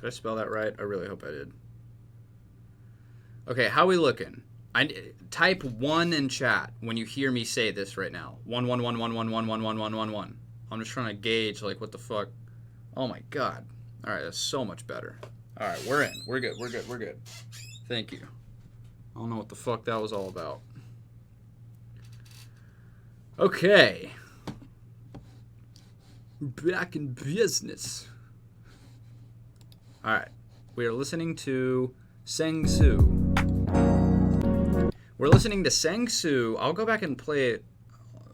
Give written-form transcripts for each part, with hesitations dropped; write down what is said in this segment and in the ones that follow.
Did I spell that right? I really hope I did. Okay, how we looking? Type 1 in chat when you hear me say this right now. 1. I'm just trying to gauge like what the fuck. Oh my god. All right, that's so much better. All right, we're in. We're good. Thank you. I don't know what the fuck that was all about. Okay. Back in business. All right. We are listening to Sang Soo. We're listening to Sang Soo. I'll go back and play it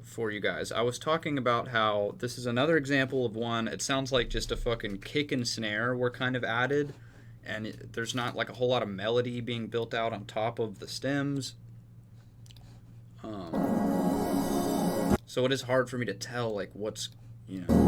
for you guys. I was talking about how this is another example of one. It sounds like just a fucking kick and snare were kind of added, and there's not like a whole lot of melody being built out on top of the stems. So it is hard for me to tell like what's, you know.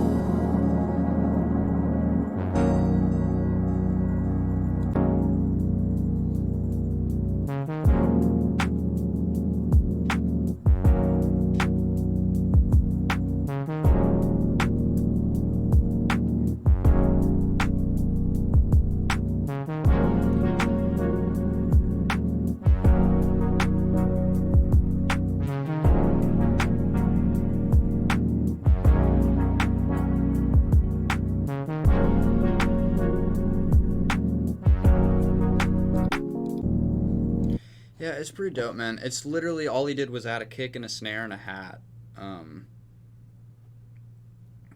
Yeah, it's pretty dope, man. It's literally all he did was add a kick and a snare and a hat.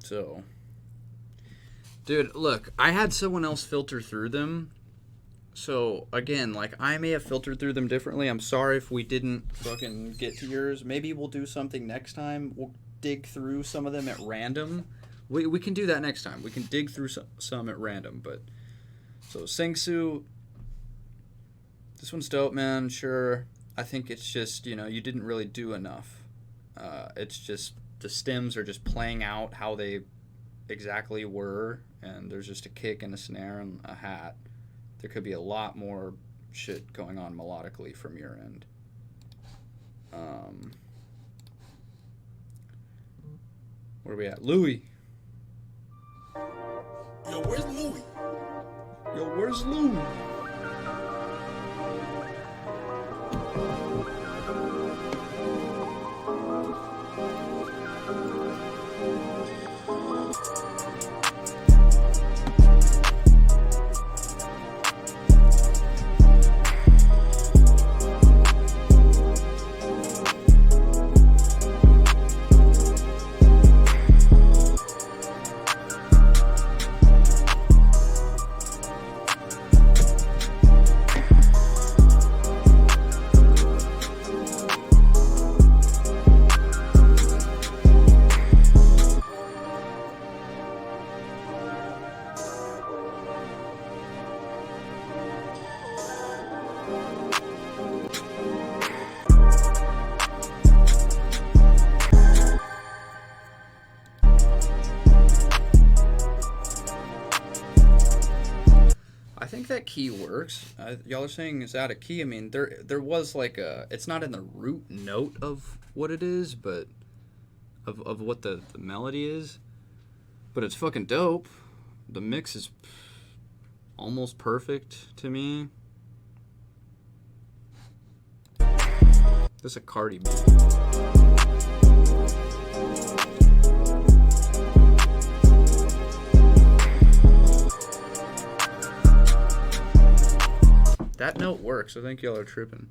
So, dude, look, I had someone else filter through them. So, again, like, I may have filtered through them differently. I'm sorry if we didn't fucking get to yours. Maybe we'll do something next time. We'll dig through some of them at random. We can do that next time. We can dig through some at random. But, so, Singsu, this one's dope, man. Sure. I think it's just, you know, you didn't really do enough. It's just, the stems are just playing out how they exactly were. And there's just a kick and a snare and a hat. There could be a lot more shit going on melodically from your end. Where are we at? Louis. Yo, where's Louis? Yo, where's Louis? I think that key works. Y'all are saying it's out of key. I mean, there was like a... It's not in the root note of what it is, but... Of what the melody is. But it's fucking dope. The mix is almost perfect to me. This is a Cardi B. That note works. I think y'all are tripping.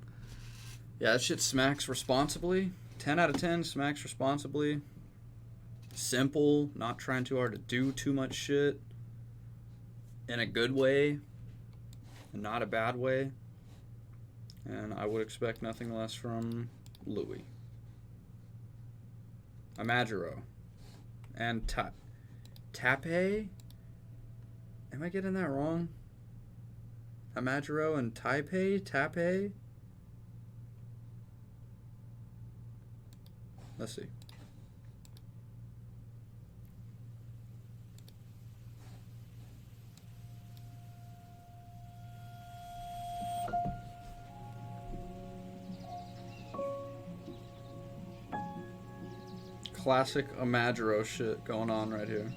Yeah, that shit smacks responsibly. 10 out of 10 smacks responsibly. Simple, not trying too hard to do too much shit. In a good way, and not a bad way. And I would expect nothing less from Louis. Amajiro. And Tape? Am I getting that wrong? Amajiro and Tape? Let's see. Classic Amajiro shit going on right here.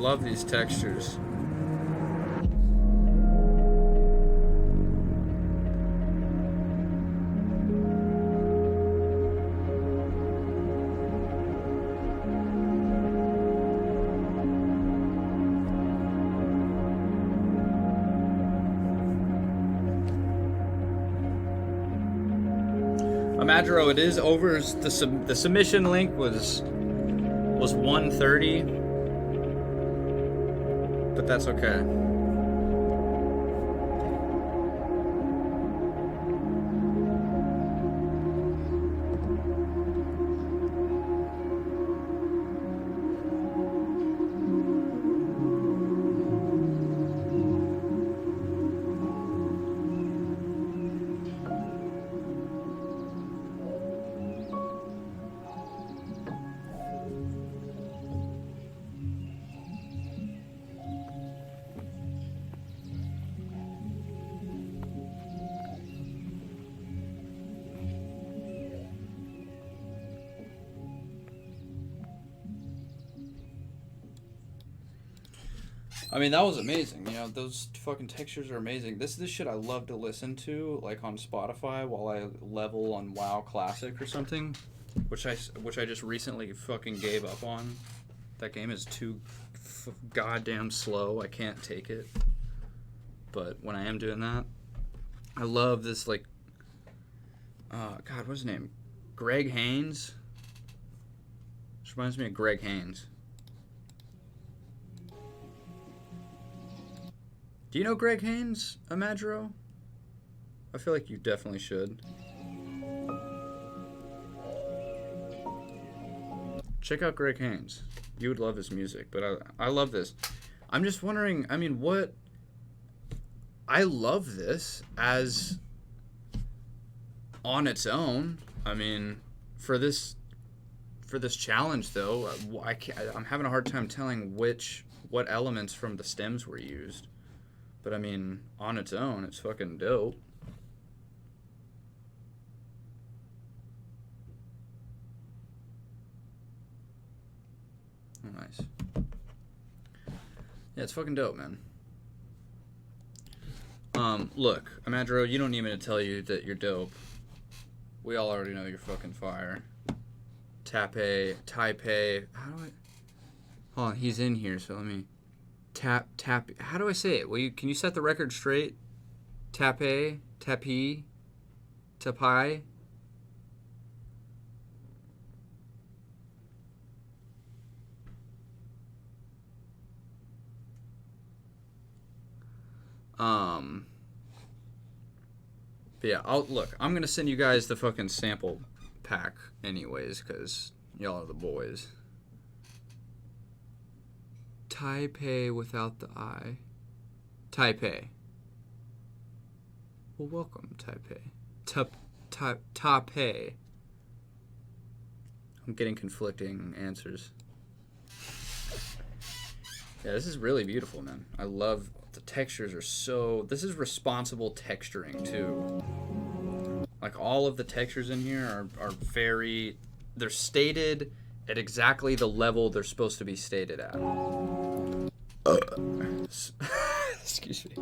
love these textures. Madro, it is over. The submission link was 130, but that's okay. I mean, that was amazing. You know, those fucking textures are amazing. This shit I love to listen to, like on Spotify while I level on WoW Classic or something, which I just recently fucking gave up on. That game is too goddamn slow. I can't take it. But when I am doing that, I love this, like, God, what's his name? Greg Haynes. This reminds me of Greg Haynes. Do you know Greg Haynes, Amadro? I feel like you definitely should. Check out Greg Haynes. You would love his music, but I love this. I'm just wondering, I mean, what... I love this as on its own. I mean, for this challenge, though, I'm having a hard time telling what elements from the stems were used. But I mean, on its own, it's fucking dope. Oh, nice. Yeah, it's fucking dope, man. Look, Amadro, you don't need me to tell you that you're dope. We all already know you're fucking fire. Taipei. How do I... Hold on, he's in here, so let me... Tap. How do I say it? Can you set the record straight? Tapai. But yeah, I'm gonna send you guys the fucking sample pack anyways, cause y'all are the boys. Taipei without the I. Taipei. Well, welcome, Taipei. Taipei. I'm getting conflicting answers. Yeah, this is really beautiful, man. I love the textures are so... This is responsible texturing, too. Like, all of the textures in here are very... They're stated at exactly the level they're supposed to be stated at. Excuse me.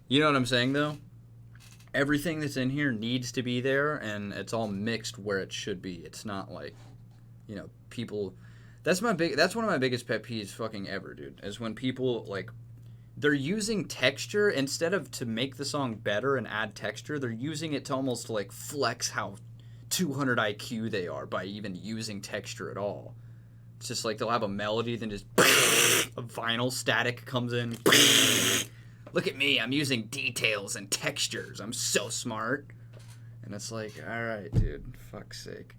You know what I'm saying, though? Everything that's in here needs to be there, and it's all mixed where it should be. It's not like, you know, people... That's one of my biggest pet peeves fucking ever, dude. Is when people, like, they're using texture instead of to make the song better and add texture, they're using it to almost, like, flex how 200 IQ they are by even using texture at all. It's just like they'll have a melody, then just a vinyl static comes in. Look at me, I'm using details and textures. I'm so smart. And it's like, all right, dude, fuck's sake.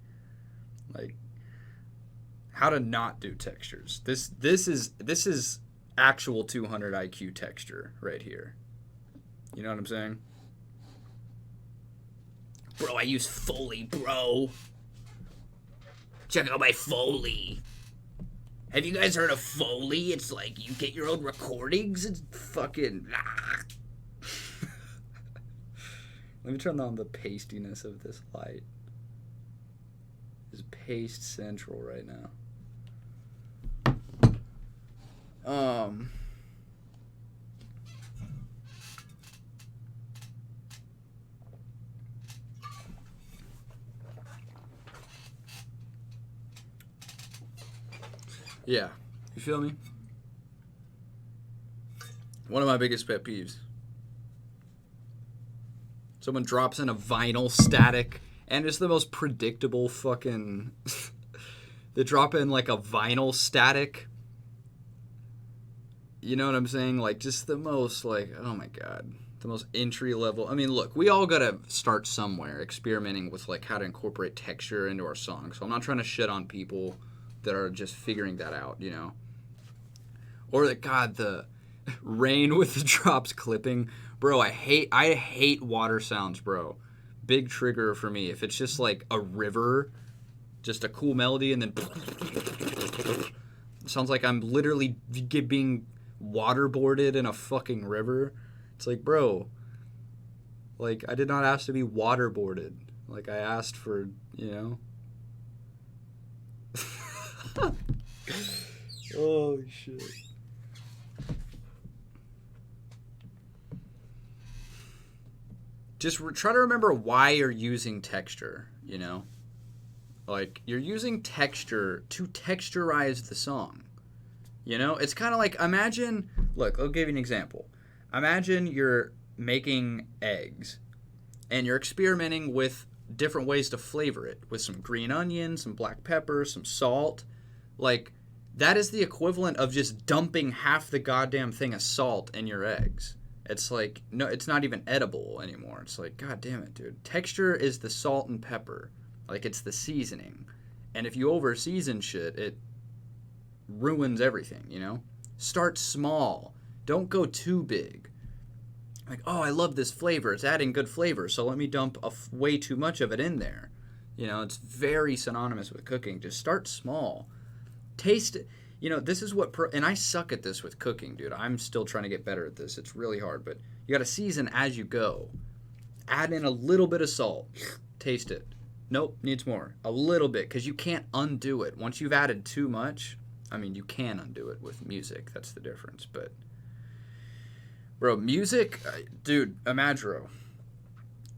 Like, how to not do textures. This is actual 200 IQ texture right here. You know what I'm saying? Bro, I use Foley, bro. Check out my Foley. Have you guys heard of Foley? It's like you get your own recordings. It's fucking... Let me turn on the pastiness of this light. It's paste central right now. Um, yeah, you feel me? One of my biggest pet peeves. Someone drops in a vinyl static, and it's the most predictable fucking... They drop in like a vinyl static. You know what I'm saying? Like, just the most, like, oh my god. The most entry level. I mean, look, we all gotta start somewhere experimenting with, like, how to incorporate texture into our songs. So I'm not trying to shit on people that are just figuring that out, you know? Or, the rain with the drops clipping. Bro, I hate water sounds, bro. Big trigger for me. If it's just, like, a river, just a cool melody, and then... Sounds like I'm literally being waterboarded in a fucking river. It's like, bro, like, I did not ask to be waterboarded. Like, I asked for, you know? Oh, shit. Just try to remember why you're using texture, you know? Like, you're using texture to texturize the song. You know? It's kind of like, imagine... Look, I'll give you an example. Imagine you're making eggs, and you're experimenting with different ways to flavor it, with some green onion, some black pepper, some salt. Like, that is the equivalent of just dumping half the goddamn thing of salt in your eggs. It's like, no, it's not even edible anymore. It's like, god damn it, dude. Texture is the salt and pepper. Like, it's the seasoning. And if you over-season shit, it ruins everything, you know? Start small. Don't go too big. Like, oh, I love this flavor. It's adding good flavor, so let me dump way too much of it in there. You know, it's very synonymous with cooking. Just start small. Taste it. You know, this is what... and I suck at this with cooking, dude. I'm still trying to get better at this. It's really hard, but you got to season as you go. Add in a little bit of salt. Taste it. Nope, needs more. A little bit, because you can't undo it. Once you've added too much, I mean, you can undo it with music. That's the difference, but... Bro, music... dude, Imadro.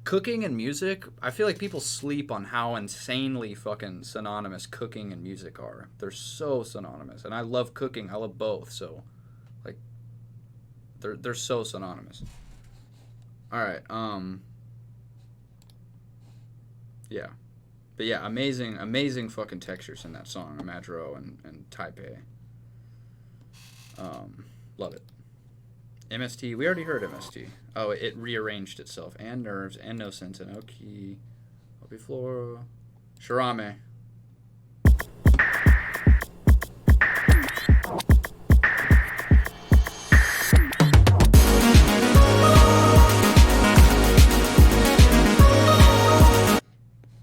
Cooking and music, I feel like people sleep on how insanely fucking synonymous cooking and music are. They're so synonymous. And I love cooking. I love both, so... Like, they're so synonymous. Alright, yeah. But yeah, amazing fucking textures in that song, Imadro and Taipei. Love it. MST, we already heard MST. Oh, it rearranged itself. And Nerves, and No Sense, and Oki, Obi Flora, Shirame.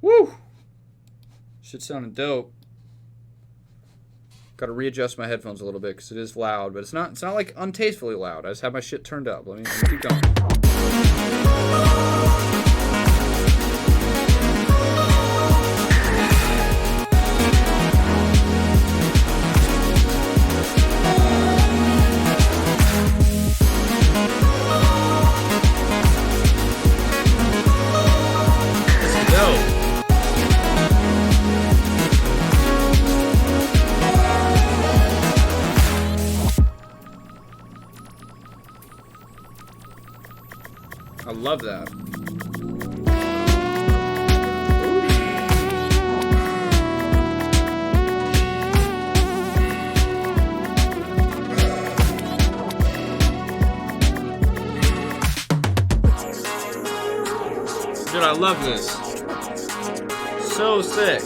Woo! Shit sounding dope. Got to readjust my headphones a little bit because it is loud, but it's not like untastefully loud. I just have my shit turned up. Let me keep going. I love that. Dude, I love this. So sick.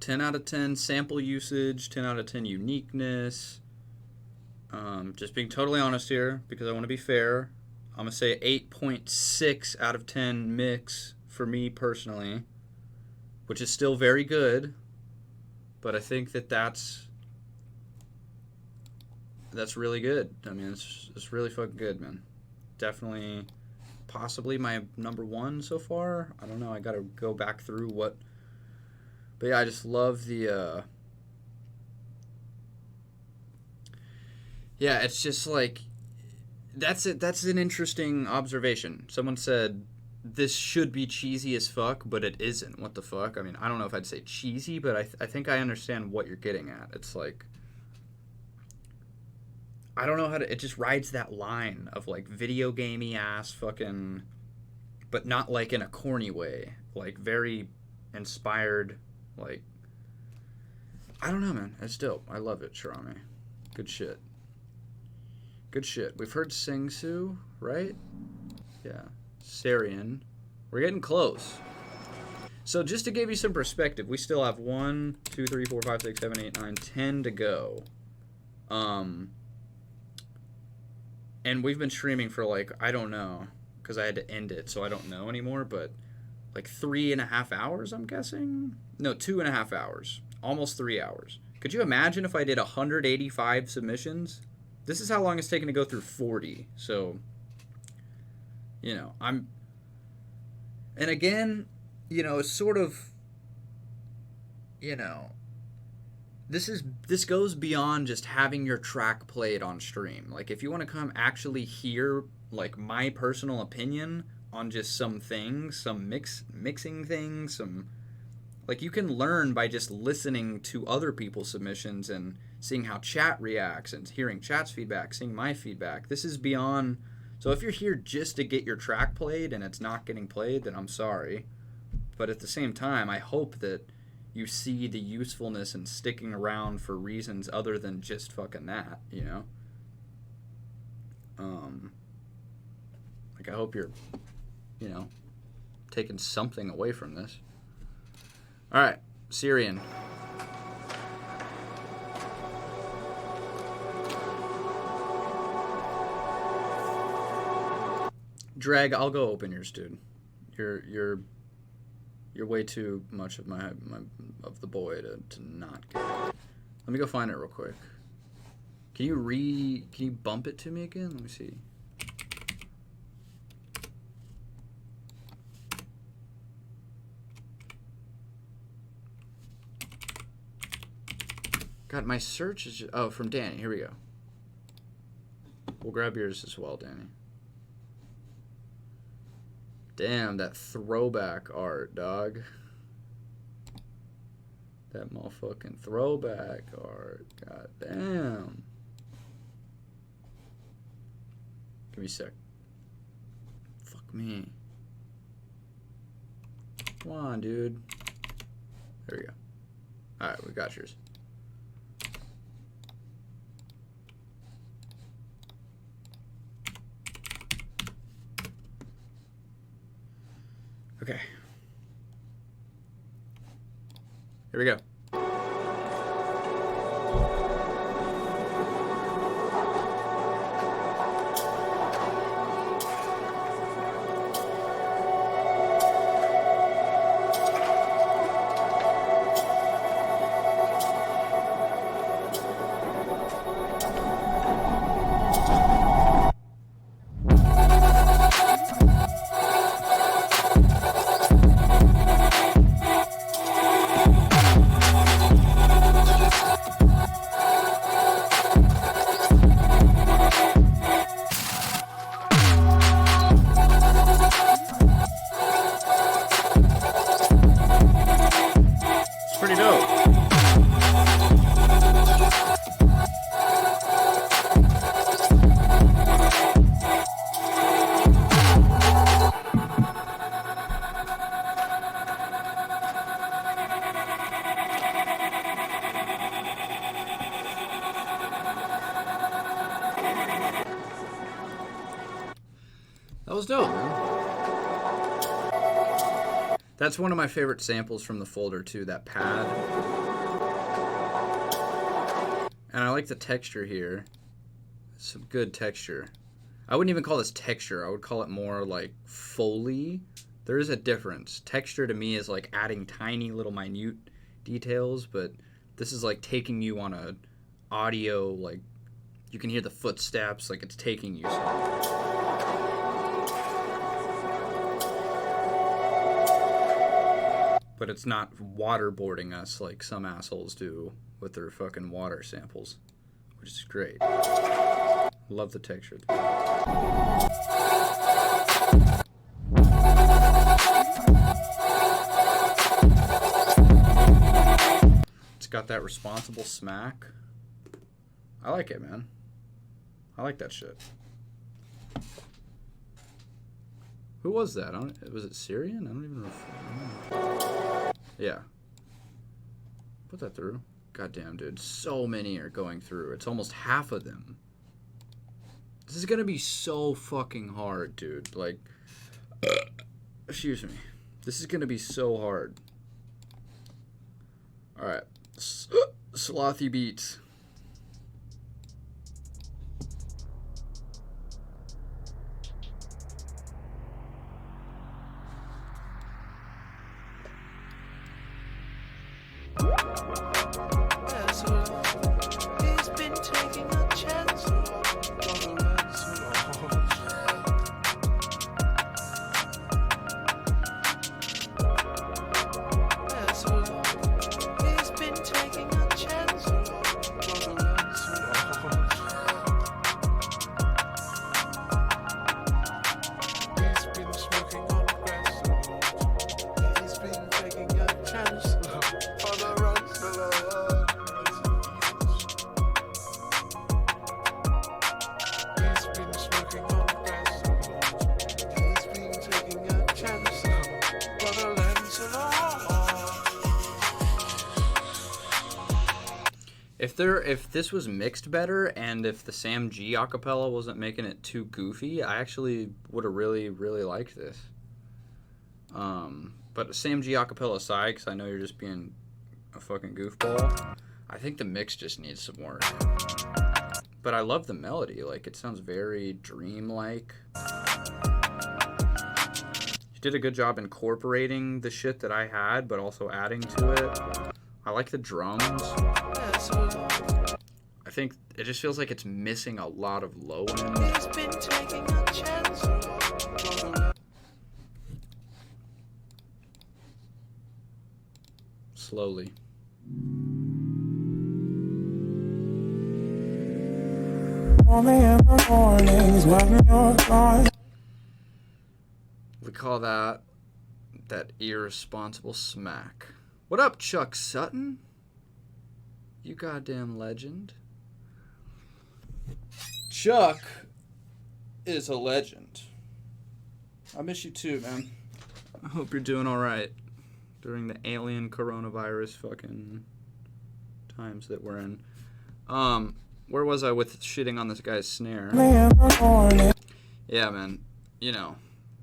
10 out of 10 sample usage, 10 out of 10 uniqueness. Just being totally honest here because I want to be fair. I'm going to say 8.6 out of 10 mix for me personally, which is still very good, but I think that's really good. I mean, it's really fucking good, man. Definitely, possibly my number one so far. I don't know. I got to go back through what. But yeah, I just love the. Yeah, it's just like. That's it. That's an interesting observation. Someone said this should be cheesy as fuck, but it isn't. What the fuck? I mean, I don't know if I'd say cheesy, but I think I understand what you're getting at. It's like. I don't know how to. It just rides that line of like video gamey ass fucking, but not like in a corny way. Like very inspired. Like I don't know, man. It's dope. I love it, Shirame. Good shit. Good shit. We've heard Sing Su, right? Yeah. Sarian. We're getting close. So just to give you some perspective, we still have 1, 2, 3, 4, 5, 6, 7, 8, 9, 10 to go. And we've been streaming for like, I don't know, because I had to end it, so I don't know anymore, but like 3.5 hours, I'm guessing? No, 2.5 hours. Almost 3 hours. Could you imagine if I did 185 submissions? This is how long it's taken to go through 40. So, you know, and again, you know, it's sort of, you know, this goes beyond just having your track played on stream. Like, if you want to come actually hear, like, my personal opinion on just some things, some mixing things, some, like, you can learn by just listening to other people's submissions and seeing how chat reacts and hearing chat's feedback, seeing my feedback. This is beyond. So if you're here just to get your track played and it's not getting played, then I'm sorry. But at the same time, I hope that you see the usefulness in sticking around for reasons other than just fucking that, you know? Like, I hope you're, you know, taking something away from this. All right, Syrian. Drag, I'll go open yours, dude. You're way too much of of the boy to not get it. Let me go find it real quick. Can you bump it to me again? Let me see. God, my search is just, oh, from Danny. Here we go. We'll grab yours as well, Danny. Damn, that throwback art, dog. That motherfucking throwback art. God damn. Give me a sec. Fuck me. Come on, dude. There we go. Alright, we got yours. Okay. Here we go. That was dope, man. That's one of my favorite samples from the folder, too, that pad. And I like the texture here. Some good texture. I wouldn't even call this texture. I would call it more like Foley. There is a difference. Texture to me is like adding tiny little minute details, but this is like taking you on a audio, like you can hear the footsteps, like it's taking you somewhere. But it's not waterboarding us like some assholes do with their fucking water samples, which is great. Love the texture. It's got that responsible smack. I like it, man. I like that shit. Who was that? Was it Syrian? I don't even know. Yeah. Put that through. Goddamn, dude. So many are going through. It's almost half of them. This is gonna be so fucking hard, dude. Like, excuse me. This is gonna be so hard. Alright. Slothy beats. If this was mixed better and if the Sam G acapella wasn't making it too goofy, I actually would have really, really liked this. But Sam G acapella aside, because I know you're just being a fucking goofball, I think the mix just needs some work. But I love the melody. Like, it sounds very dreamlike. You did a good job incorporating the shit that I had, but also adding to it. I like the drums. I think it just feels like it's missing a lot of low end. Slowly. We call that irresponsible smack. What up, Chuck Sutton? You goddamn legend. Chuck is a legend. I miss you too, man. I hope you're doing alright during the alien coronavirus fucking times that we're in. Where was I with shitting on this guy's snare? Yeah, man. You know,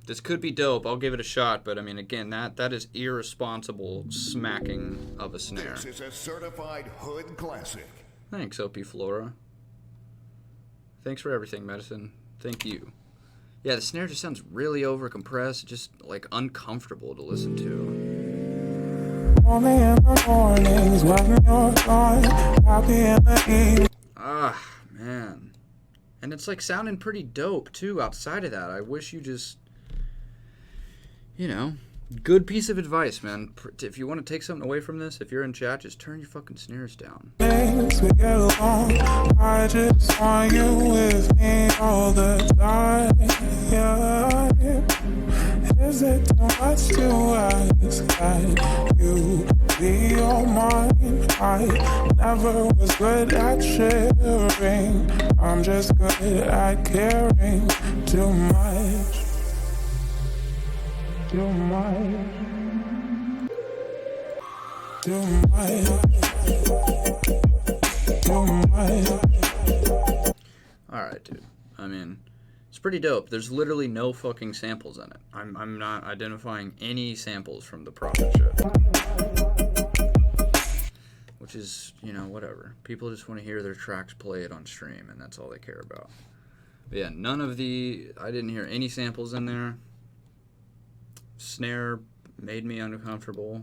this could be dope. I'll give it a shot, but I mean, again, that is irresponsible smacking of a snare. This is a certified hood classic. Thanks, OP Flora. Thanks for everything, Medasin. Thank you. Yeah, the snare just sounds really overcompressed, just like uncomfortable to listen to. Ah, man. And it's like sounding pretty dope too outside of that. I wish you just, you know, good piece of advice, man. If you want to take something away from this, if you're in chat, just turn your fucking snares down. I just want you with me all the time. Is it too much to ask that you be all mine? I never was good at sharing. I'm just good at caring too much. Too much. Too much. Too much. Alright, dude. I mean, it's pretty dope. There's literally no fucking samples in it. I'm not identifying any samples from the Prophet shit. which is, whatever. People just want to hear their tracks played on stream, and that's all they care about. But yeah, I didn't hear any samples in there. Snare made me uncomfortable.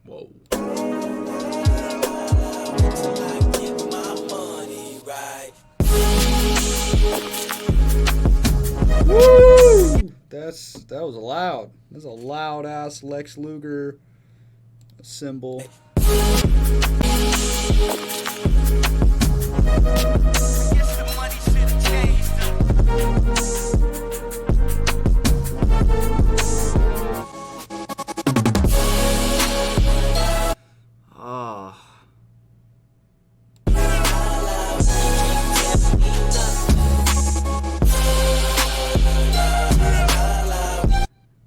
Whoa. Woo! That was loud. That's a loud ass Lex Luger cymbal.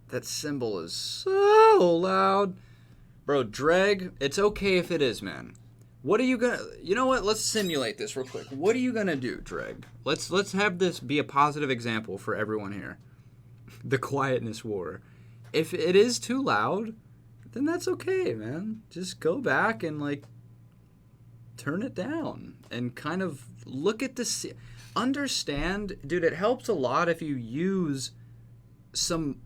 That cymbal is so loud. Bro, drag, it's okay if it is, man. What are you gonna... You know what? Let's simulate this real quick. What are you gonna do, drag? Let's have this be a positive example for everyone here. The quietness war. If it is too loud, then that's okay, man. Just go back and, like, turn it down. And kind of look at the... Understand... Dude, it helps a lot if you use some...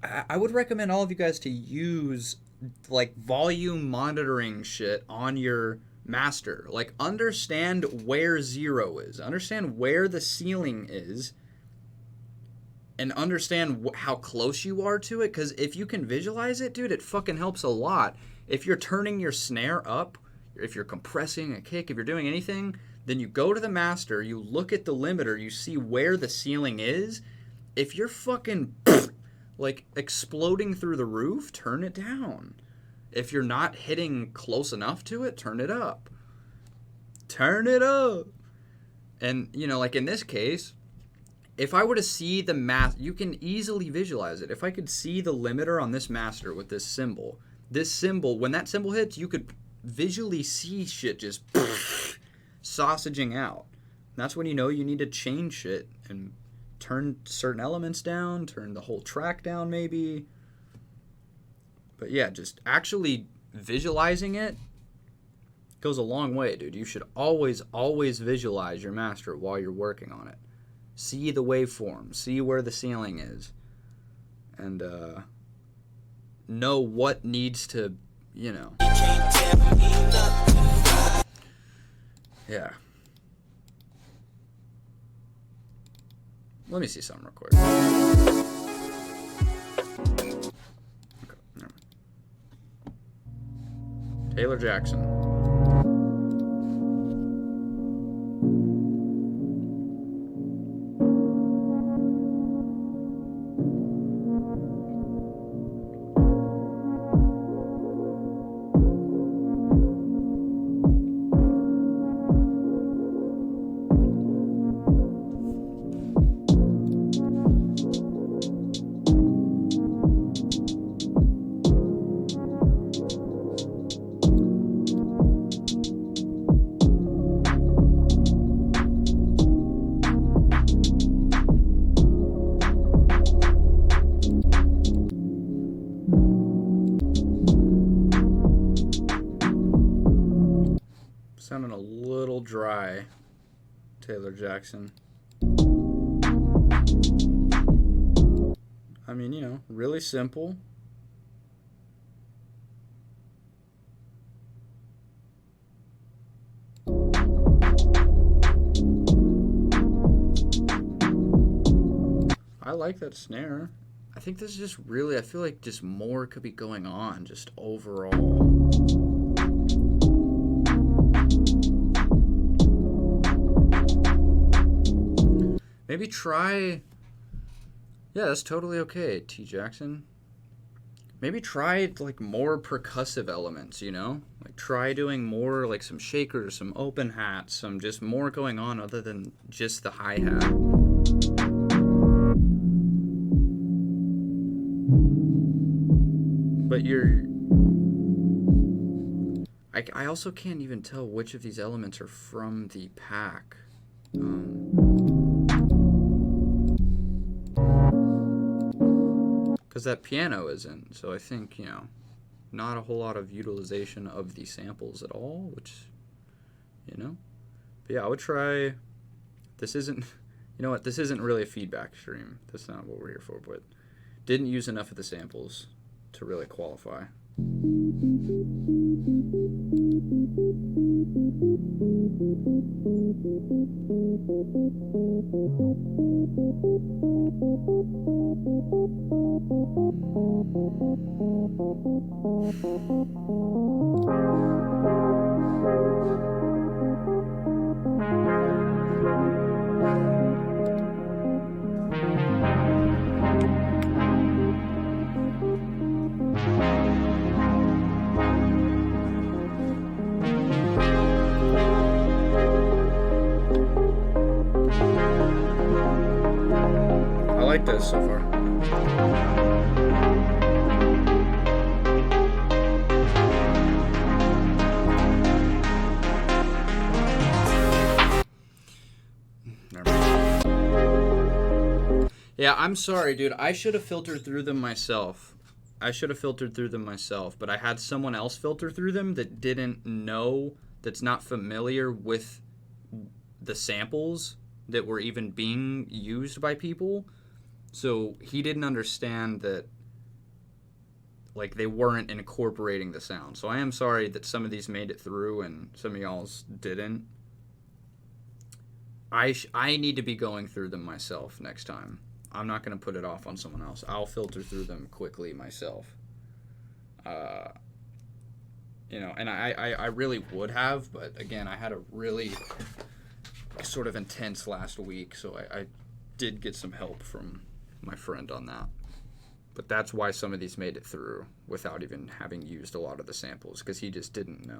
I would recommend all of you guys to use like volume monitoring shit on your master. Like understand where 0 is. Understand where the ceiling is. And understand how close you are to it. Because if you can visualize it, dude, it fucking helps a lot. If you're turning your snare up, if you're compressing a kick, if you're doing anything, then you go to the master, you look at the limiter, you see where the ceiling is. If you're fucking... like exploding through the roof, turn it down. If you're not hitting close enough to it, turn it up. Turn it up. And, like in this case, if I were to see the you can easily visualize it. If I could see the limiter on this master with this cymbal, when that cymbal hits, you could visually see shit just sausaging out. And that's when you know you need to change shit and turn certain elements down, turn the whole track down maybe. But yeah, just actually visualizing it goes a long way, dude. You should always visualize your master while you're working on it. See the waveform, see where the ceiling is, and know what needs to, Yeah. Let me see something real quick. Okay, never mind. Taylor Jackson. Sounding a little dry, Taylor Jackson. I mean, really simple. I like that snare. I think this is just really, I feel like just more could be going on, just overall. Maybe try... Yeah, that's totally okay, T. Jackson. maybe try like more percussive elements, you know? Like try doing more like some shakers, some open hats, some just more going on other than just the hi-hat. But I also can't even tell which of these elements are from the pack. Because that piano isn't, so I think, you know, not a whole lot of utilization of the samples at all, which, you know. But yeah, I would try, this isn't, you know what, this isn't really a feedback stream. That's not what we're here for, but didn't use enough of the samples to really qualify. I like this so far. Yeah, I'm sorry, dude. I should have filtered through them myself. But I had someone else filter through them that didn't know, that's not familiar with the samples that were even being used by people. So he didn't understand that, like, they weren't incorporating the sound. So I am sorry that some of these made it through and some of y'all's didn't. I need to be going through them myself next time. I'm not going to put it off on someone else. I'll filter through them quickly myself. You know, and I really would have, but again, I had a really sort of intense last week, so I did get some help from my friend on that. But that's why some of these made it through without even having used a lot of the samples, because he just didn't know.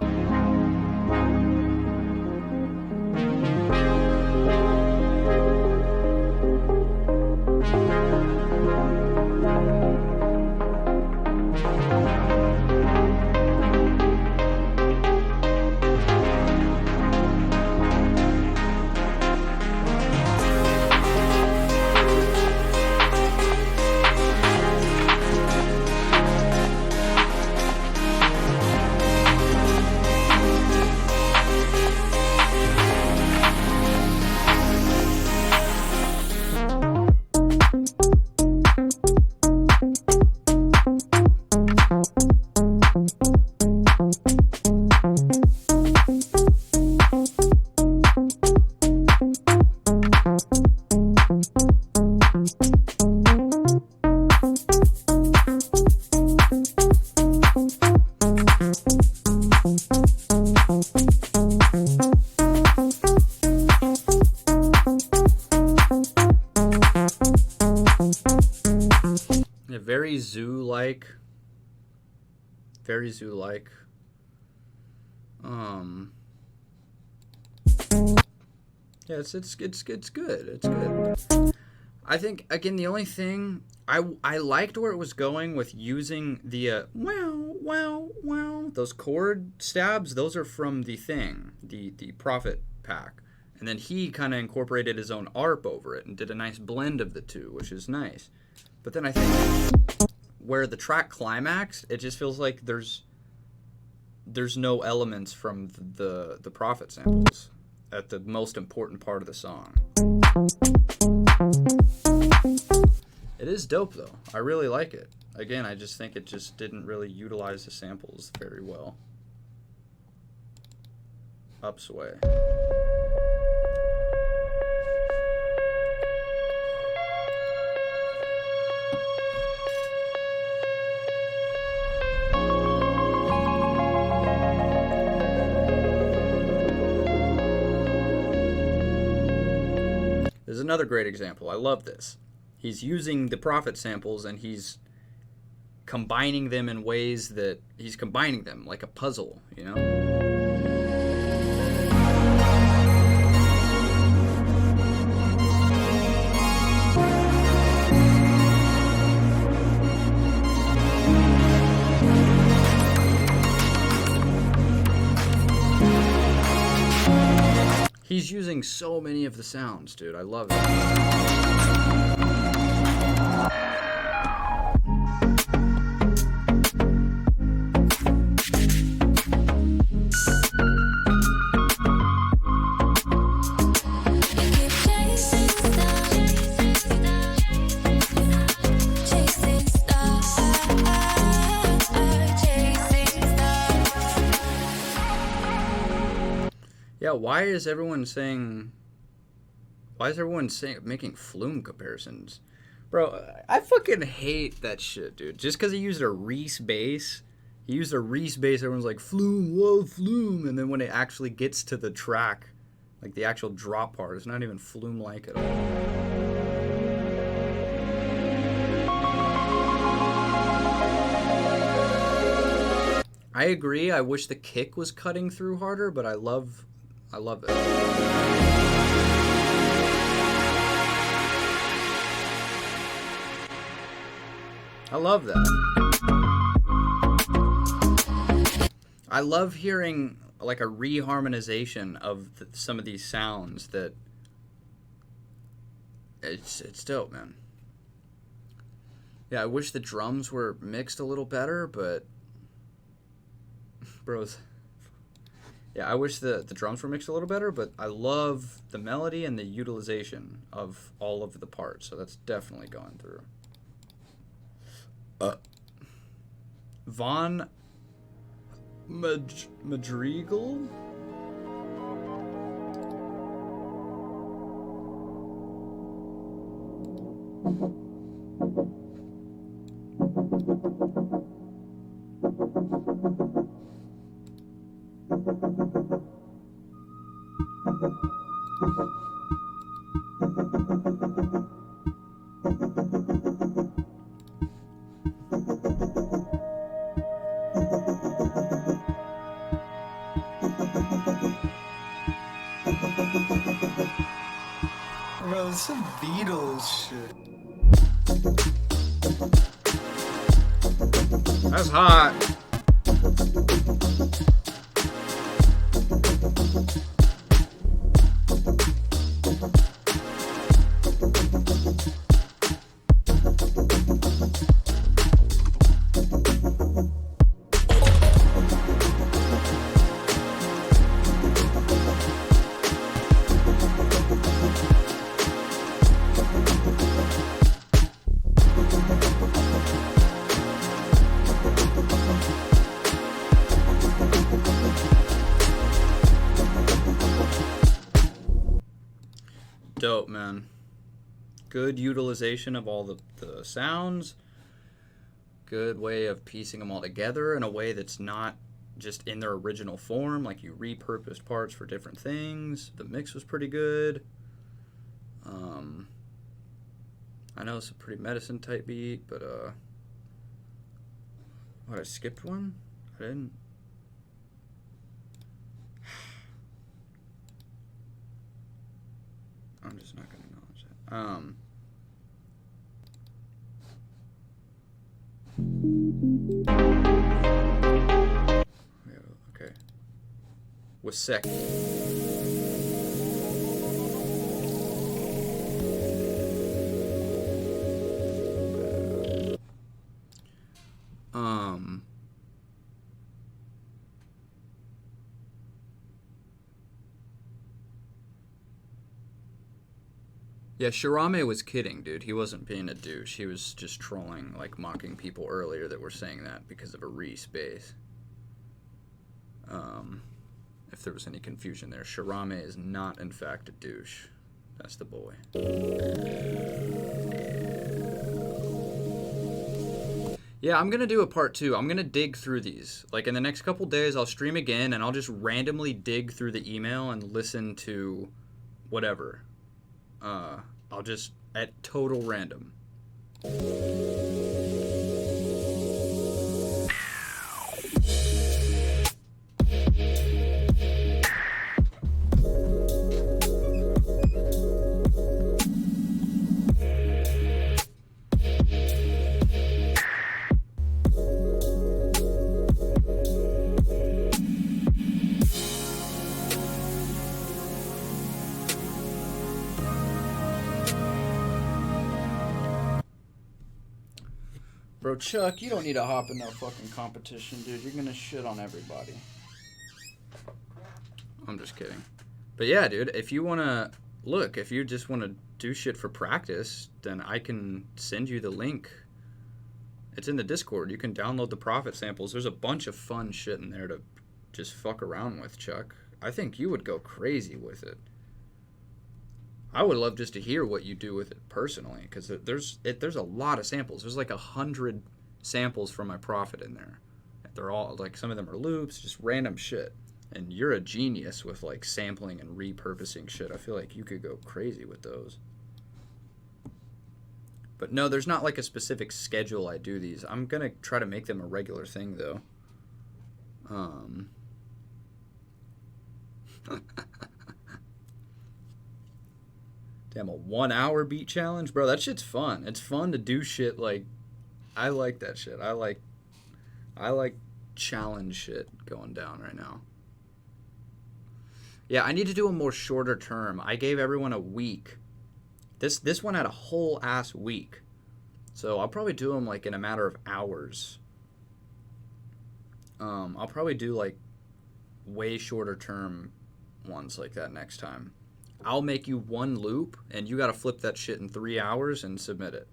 Very zoo-like. Yeah, it's good. It's good. I think, again, the only thing I liked where it was going with using the wow, those chord stabs. Those are from the thing, the Prophet pack, and then he kind of incorporated his own ARP over it and did a nice blend of the two, which is nice. But then I think where the track climaxed, it just feels like there's no elements from the Prophet samples at the most important part of the song. It is dope though. I really like it. Again, I just think it just didn't really utilize the samples very well. Upsway. This is another great example. I love this. He's using the Prophet samples and he's combining them in ways that he's combining them like a puzzle, you know? He's using so many of the sounds, dude. I love it. Yeah, why is everyone making Flume comparisons? Bro, I fucking hate that shit, dude. Just because he used a Reese bass, everyone's like, Flume, whoa, Flume. And then when it actually gets to the track, like the actual drop part, it's not even Flume-like at all. I agree, I wish the kick was cutting through harder, but I love it. I love that. I love hearing like a reharmonization of some of these sounds. That it's dope, man. Yeah, I wish the drums were mixed a little better, but bros. Yeah, I wish the drums were mixed a little better, but I love the melody and the utilization of all of the parts, so that's definitely going through. Von Madrigal? Bro, it's some Beatles shit. That's hot. Dope, man. Good utilization of all the sounds. Good way of piecing them all together in a way that's not just in their original form. Like you repurposed parts for different things. The mix was pretty good. I know it's a pretty Medasin type beat, but what, I skipped one? I didn't. I'm just not going to acknowledge that. Yeah, okay. Waseki. Yeah, Shirame was kidding, dude. He wasn't being a douche. He was just trolling, like mocking people earlier that were saying that because of a Reese bass. If there was any confusion there, Shirame is not, in fact, a douche. That's the boy. Yeah, I'm going to do a part 2. I'm going to dig through these. Like, in the next couple days, I'll stream again, and I'll just randomly dig through the email and listen to whatever. I'll just, at total random. Bro, Chuck, you don't need to hop in no fucking competition, dude. You're gonna shit on everybody. I'm just kidding. But yeah, dude, if you wanna... Look, if you just wanna do shit for practice, then I can send you the link. It's in the Discord. You can download the profit samples. There's a bunch of fun shit in there to just fuck around with, Chuck. I think you would go crazy with it. I would love just to hear what you do with it personally, because there's a lot of samples. There's like 100 samples from my profit in there. They're all like, some of them are loops, just random shit. And you're a genius with like sampling and repurposing shit. I feel like you could go crazy with those. But no, there's not like a specific schedule I do these. I'm gonna try to make them a regular thing though. Damn, a 1 hour beat challenge? Bro, that shit's fun. It's fun to do shit like... I like that shit. I like challenge shit going down right now. Yeah, I need to do a more shorter term. I gave everyone a week. This one had a whole ass week. So I'll probably do them like in a matter of hours. I'll probably do like way shorter term ones like that next time. I'll make you one loop, and you got to flip that shit in 3 hours and submit it.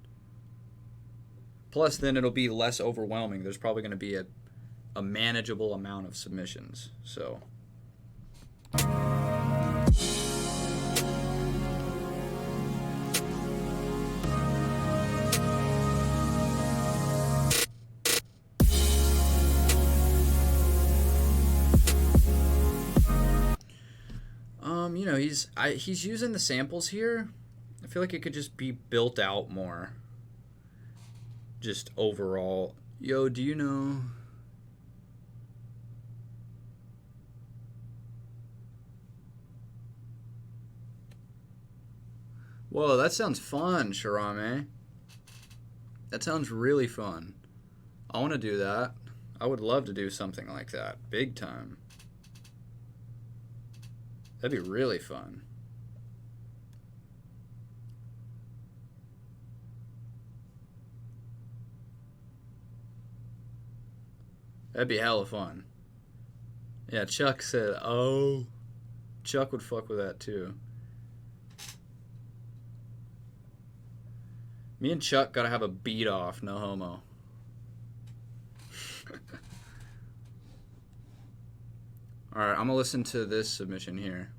Plus, then it'll be less overwhelming. There's probably going to be a manageable amount of submissions. So... you know, he's using the samples here. I feel like it could just be built out more. Just overall. Yo, do you know... Whoa, that sounds fun, Sharame. That sounds really fun. I want to do that. I would love to do something like that. Big time. That'd be really fun. That'd be hella fun. Yeah, Chuck said, oh. Chuck would fuck with that too. Me and Chuck gotta have a beat off, no homo. Alright, I'm gonna listen to this submission here.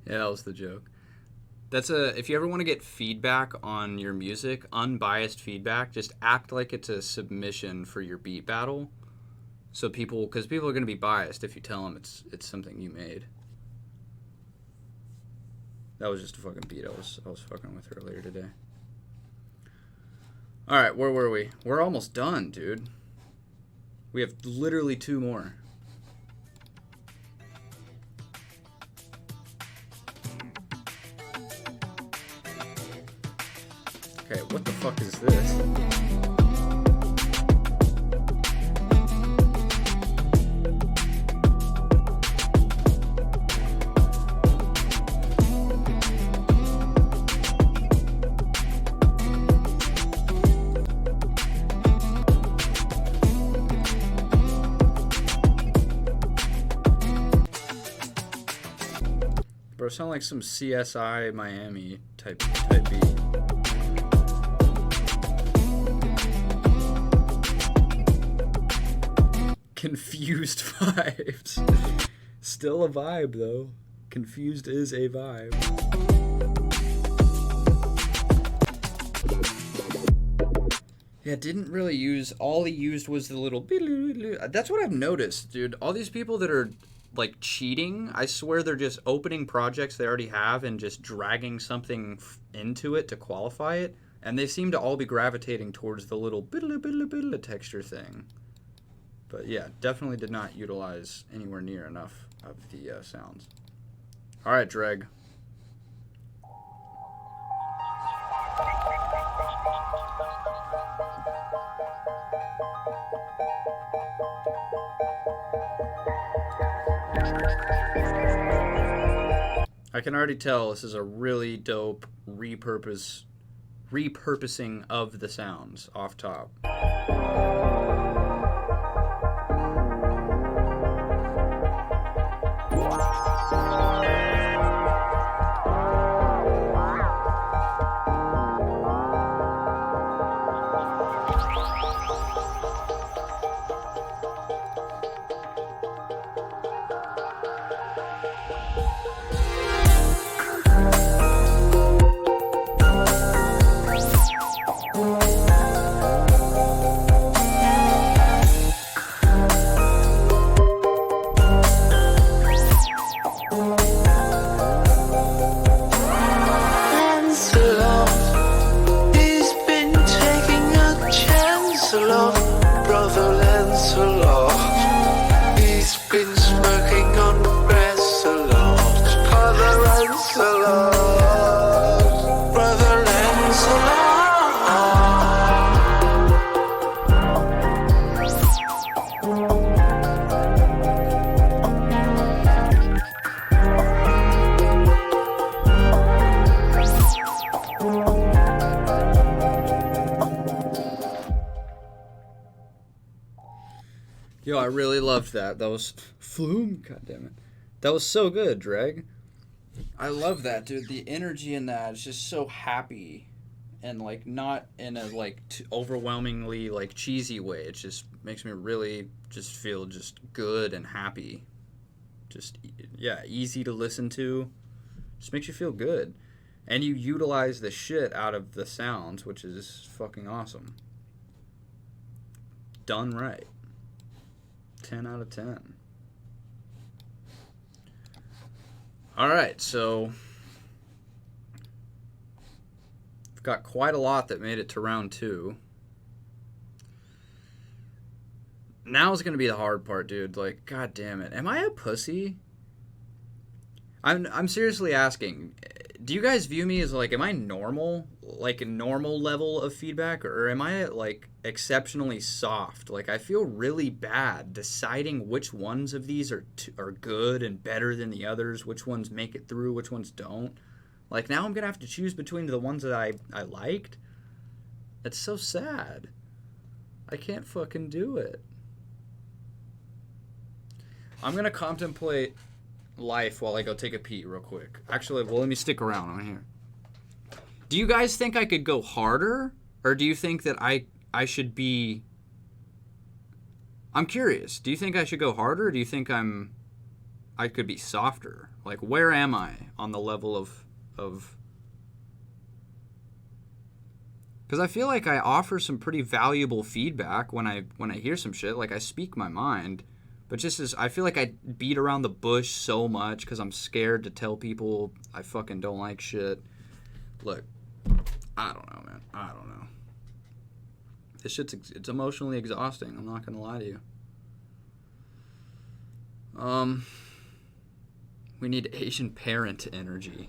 Yeah, that was the joke. That's if you ever want to get feedback on your music, unbiased feedback, just act like it's a submission for your beat battle. So because people are going to be biased if you tell them it's something you made. That was just a fucking beat I was fucking with earlier today. All right, where were we? We're almost done, dude. We have literally 2 more. Okay, what the fuck is this? Bro, sound like some CSI Miami type beat. Confused vibes. Still a vibe, though. Confused is a vibe. Yeah, didn't really use... All he used was the little... That's what I've noticed, dude. All these people that are, like, cheating, I swear they're just opening projects they already have and just dragging something into it to qualify it. And they seem to all be gravitating towards the little texture thing. But yeah, definitely did not utilize anywhere near enough of the sounds. All right, Dreg. I can already tell this is a really dope repurposing of the sounds off top. Yo, I really loved that. That was Flume. God damn it. That was so good, Dreg. I love that, dude. The energy in that is just so happy, and like not in a like overwhelmingly like cheesy way. It just makes me really just feel just good and happy. Just yeah, easy to listen to. Just makes you feel good, and you utilize the shit out of the sounds, which is fucking awesome. Done right. 10 out of 10. All right, so I've got quite a lot that made it to round 2. Now is going to be the hard part, dude. Like, god damn it. Am I a pussy? I'm seriously asking. Do you guys view me as like, am I normal? Like a normal level of feedback, or am I like exceptionally soft? Like I feel really bad deciding which ones of these are good and better than the others, which ones make it through, which ones don't. Like now I'm gonna have to choose between the ones that I liked. It's so sad. I can't fucking do it. I'm gonna contemplate life while I go take a pee real quick. Actually, well, let me stick around on here. Do you guys think I could go harder, or do you think that I should be... I'm curious. Do you think I should go harder, or do you think I could be softer? Like, where am I on the level of... Because I feel like I offer some pretty valuable feedback when I hear some shit. Like, I speak my mind. But just as I feel like I beat around the bush so much because I'm scared to tell people I fucking don't like shit. Look, I don't know, man. I don't know. This shit's it's emotionally exhausting. I'm not gonna lie to you. We need Asian parent energy.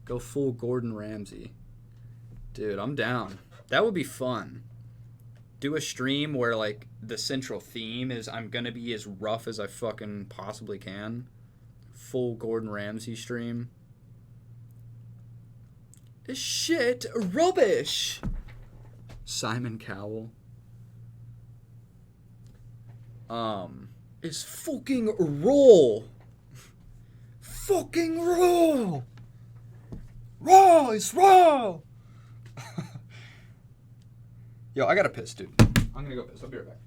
Go full Gordon Ramsay. Dude, I'm down. That would be fun. Do a stream where like the central theme is I'm gonna be as rough as I fucking possibly can. Full Gordon Ramsay stream. Shit, rubbish. Simon Cowell. Is fucking raw. Fucking raw. Raw is raw. Yo, I gotta piss, dude. I'm gonna go piss. I'll be right back.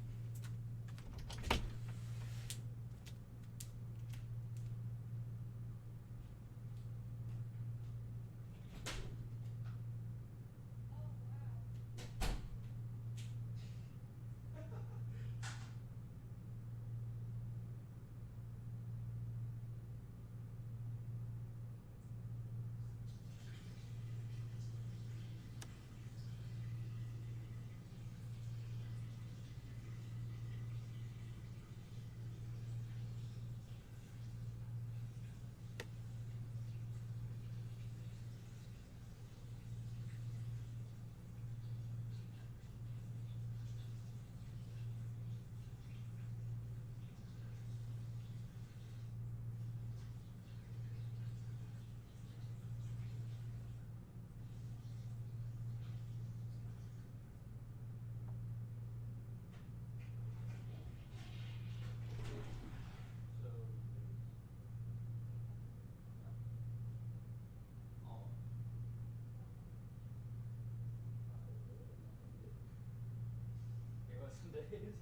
days.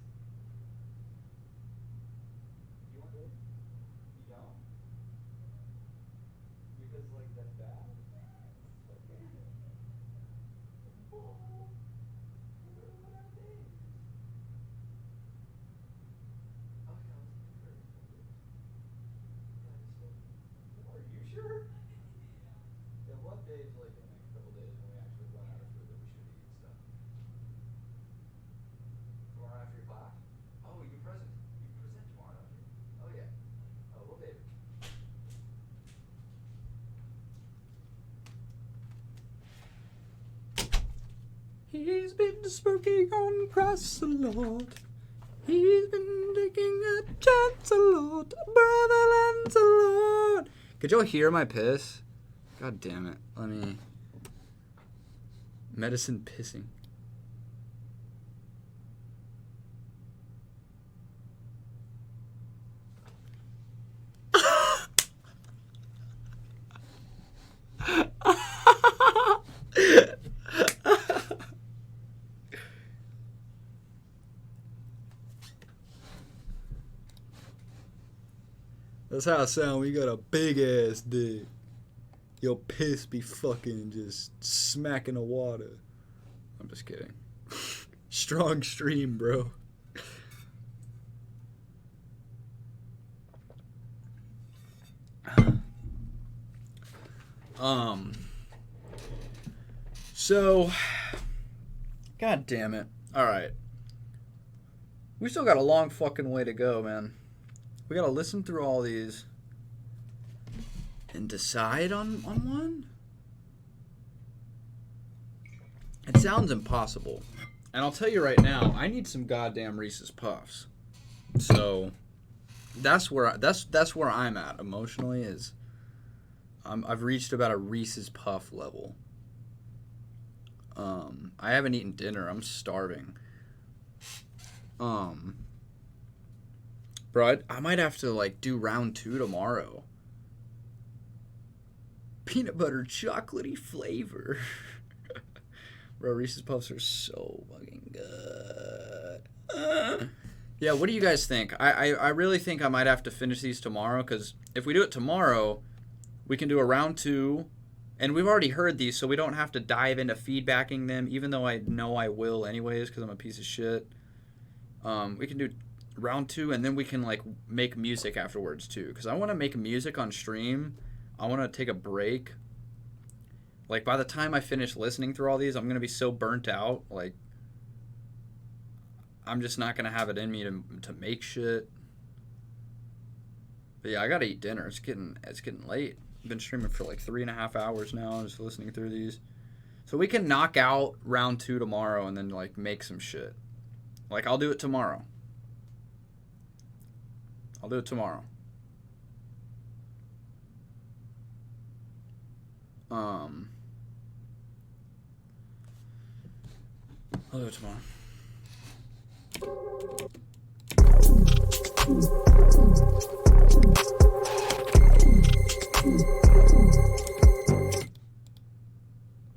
You want it? You don't? Because like that's bad? Okay. Oh, what are things? Okay, I'll just be very Are you sure? Yeah, what days like in the next couple days when we actually run out of food that we should eat and stuff? Tomorrow after your class? Oh, you present tomorrow, don't you? Oh yeah. Oh, well, baby. He's been smoking on Christ a lot. He's been taking a chance a lot. Brother Lancelot. Could y'all hear my piss? God damn it. Let me. Medasin pissing. That's how I sound when you got a big ass dick. Your piss be fucking just smacking the water. I'm just kidding. Strong stream, bro. So, god damn it. Alright. We still got a long fucking way to go, man. We gotta listen through all these and decide on one? It sounds impossible. And I'll tell you right now, I need some goddamn Reese's Puffs. So that's where I'm at emotionally is I've reached about a Reese's Puff level. I haven't eaten dinner. I'm starving. Bro, I might have to like do round 2 tomorrow. Peanut butter chocolatey flavor. Bro, Reese's Puffs are so fucking good. Yeah, what do you guys think? I really think I might have to finish these tomorrow, because if we do it tomorrow, we can do a round 2, and we've already heard these, so we don't have to dive into feedbacking them, even though I know I will anyways, because I'm a piece of shit. We can do round 2, and then we can like make music afterwards too, because I want to make music on stream. I want to take a break. Like, by the time I finish listening through all these, I'm going to be so burnt out. Like, I'm just not going to have it in me to make shit. But yeah, I got to eat dinner. It's getting late. I've been streaming for like 3.5 hours now, just listening through these. So we can knock out round 2 tomorrow and then, like, make some shit. Like, I'll do it tomorrow. I'll do it tomorrow. I'll do it tomorrow.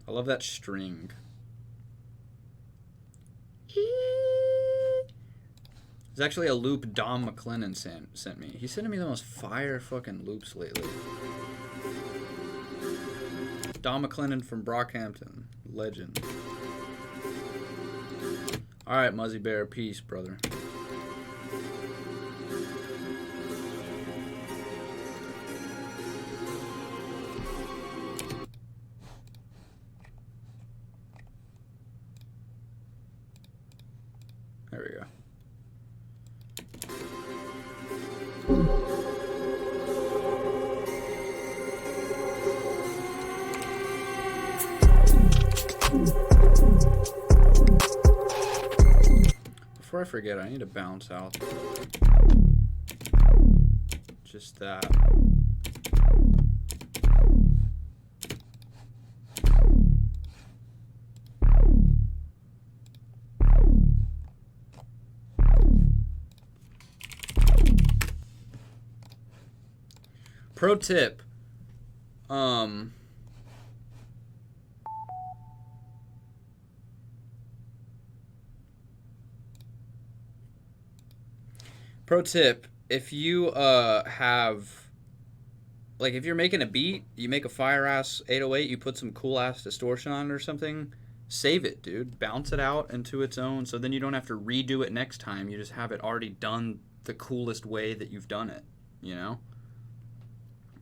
I love that string. It's actually a loop Dom McLennan sent me. He's sending me the most fire fucking loops lately. Dom McLennan from Brockhampton. Legend. Alright, Muzzy Bear. Peace, brother. There we go. Before I forget, I need to bounce out. Just that. Pro tip. Pro tip: if you have, like, if you're making a beat, you make a fire ass 808, you put some cool ass distortion on it or something. Save it, dude. Bounce it out into its own, so then you don't have to redo it next time. You just have it already done the coolest way that you've done it. You know.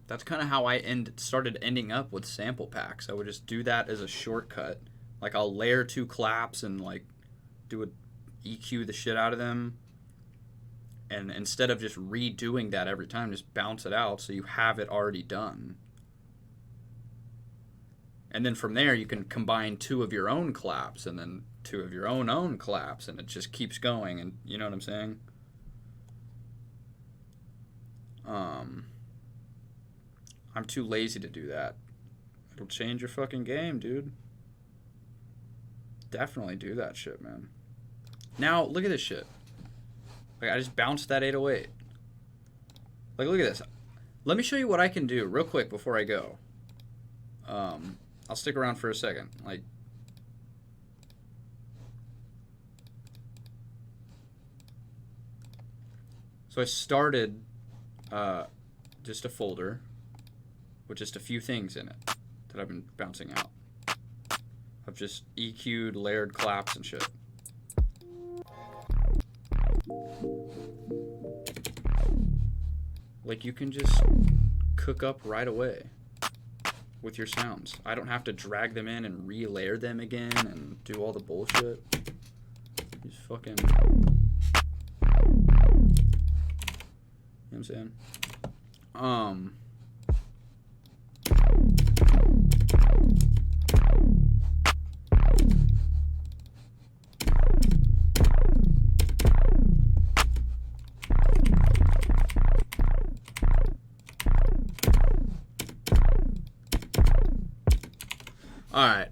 That's kind of how I started ending up with sample packs. I would just do that as a shortcut. Like, I'll layer 2 claps and like do a EQ the shit out of them. And instead of just redoing that every time, just bounce it out so you have it already done. And then from there, you can combine 2 of your own claps and then 2 of your own claps, and it just keeps going. And you know what I'm saying? I'm too lazy to do that. It'll change your fucking game, dude. Definitely do that shit, man. Now, look at this shit. Like, I just bounced that 808. Like, look at this. Let me show you what I can do real quick before I go. I'll stick around for a second. Like, so I started just a folder with just a few things in it that I've been bouncing out. I've just EQ'd, layered claps and shit. Like, you can just cook up right away with your sounds. I don't have to drag them in and re-layer them again and do all the bullshit. Just fucking... You know what I'm saying? All right.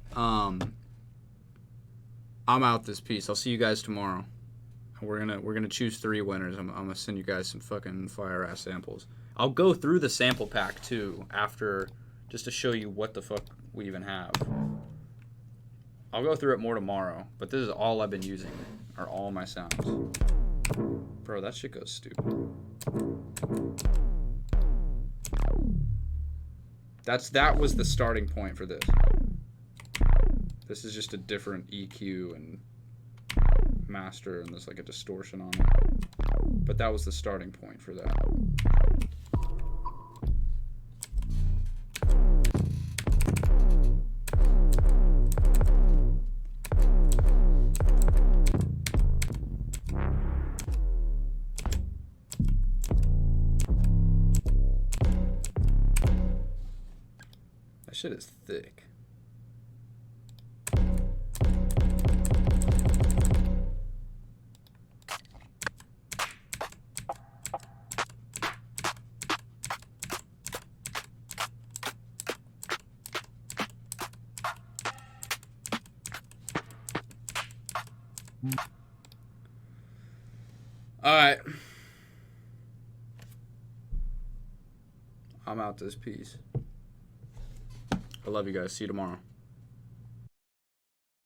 I'm out this piece. I'll see you guys tomorrow. We're gonna choose 3 winners. I'm gonna send you guys some fucking fire ass samples. I'll go through the sample pack too after, just to show you what the fuck we even have. I'll go through it more tomorrow, but this is all I've been using, are all my sounds. Bro, that shit goes stupid. That was the starting point for this. This is just a different EQ and master, and there's like a distortion on it. But that was the starting point for that. That shit is thick. Alright. I'm out this piece. I love you guys. See you tomorrow.